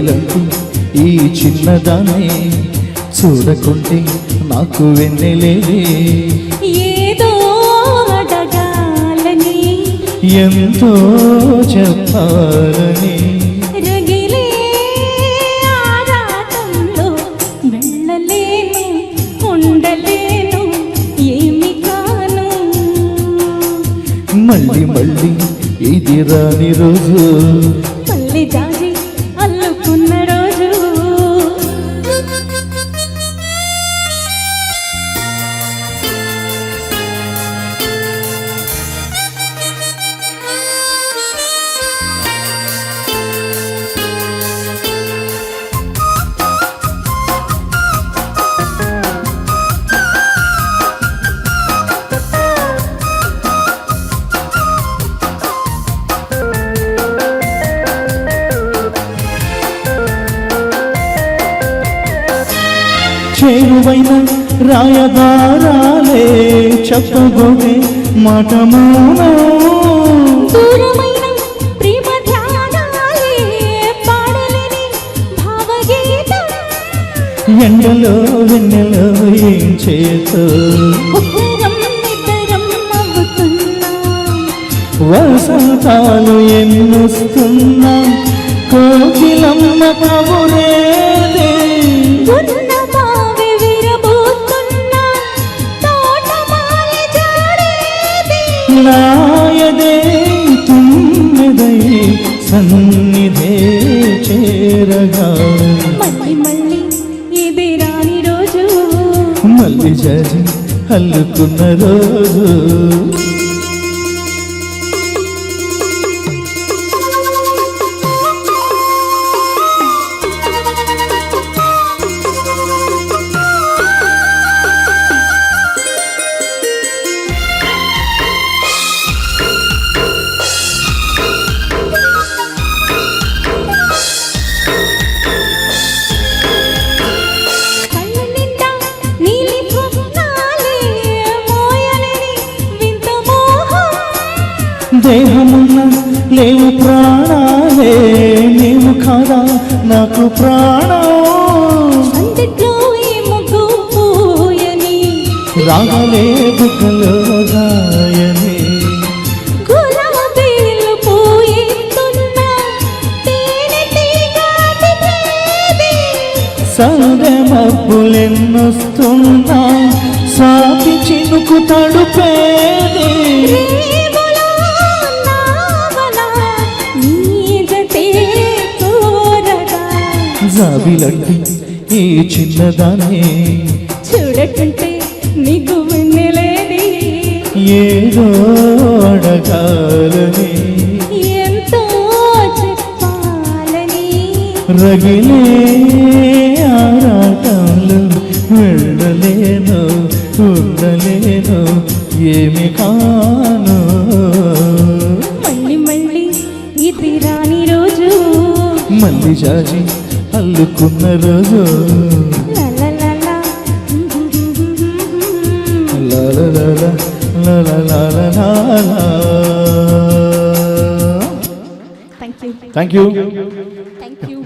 జాబిలంటూ ఈ చిన్నదాన్ని చూడకుంటే నాకు వెన్నెలేదే. ఏదో అడగాలని ఎంతో చెప్పాలని రగిలే ఆరాటంలో వెళ్ళలేను ఉండలేను ఏమి కాను. మళ్ళీ మళ్ళీ ఇది రాని రోజు మళ్ళీ జాజి అల్లుకున్న రోజు. చేరువైన రాయబారాలే చెప్పబోతే మాట మౌనం. దూరమైన ప్రేమ ధ్యానాలే పాడలేని భావగీతం. ఎండలో వెన్నెలో ఏం చేతో ఉత్తరం నిద్రం నవ్వుతున్నాం. వసంతాలు ఎన్నొస్తున్నా కోకిలమ్మ కబురేదే. ఉన్న బావి విరబోతున్నా తోటమాలి జాడేది. నాయదే తుమ్మెదై సన్నిధే చేరగా మళ్ళీ మళ్ళీ ఇది రాని రోజు. మళ్ళీ జాజి అల్లుకున్న రోజు. కళ్ళ నిండా నీలి స్వప్నాలే మోయలేని వింత మోహం. దేహమున్న లేవు ప్రాణాలే నీవు కాదా నాకు ప్రాణం. అంతట్లో ఈ ముగ్గు పూయని రాగలే బుగ్గలో గాయని గులాబీలు పూయిస్తున్నా తేనెటీగ అతిథేది. సందె మబ్బులెన్నొస్తున్నా సాకి చినుకు తడుపేది. రేవులో నావల నీదతే కోరగా జాబిలంటే ఈ చిన్నదాన్ని చూడకుంటే నీకు వెన్నెలేది. ఏదో అడగాలని ఎంతో చెప్పాలని రగిలే ఆరాటంలో వెళ్ళలేను ఉండలేను ఏమి కాను. మళ్ళీ మళ్ళీ ఇది రాని రోజు. మళ్ళీ జాజి అల్లుకున్న రోజు. లలలలా. లాలలాల, లాలలాల. Thank you. Thank you. Thank you.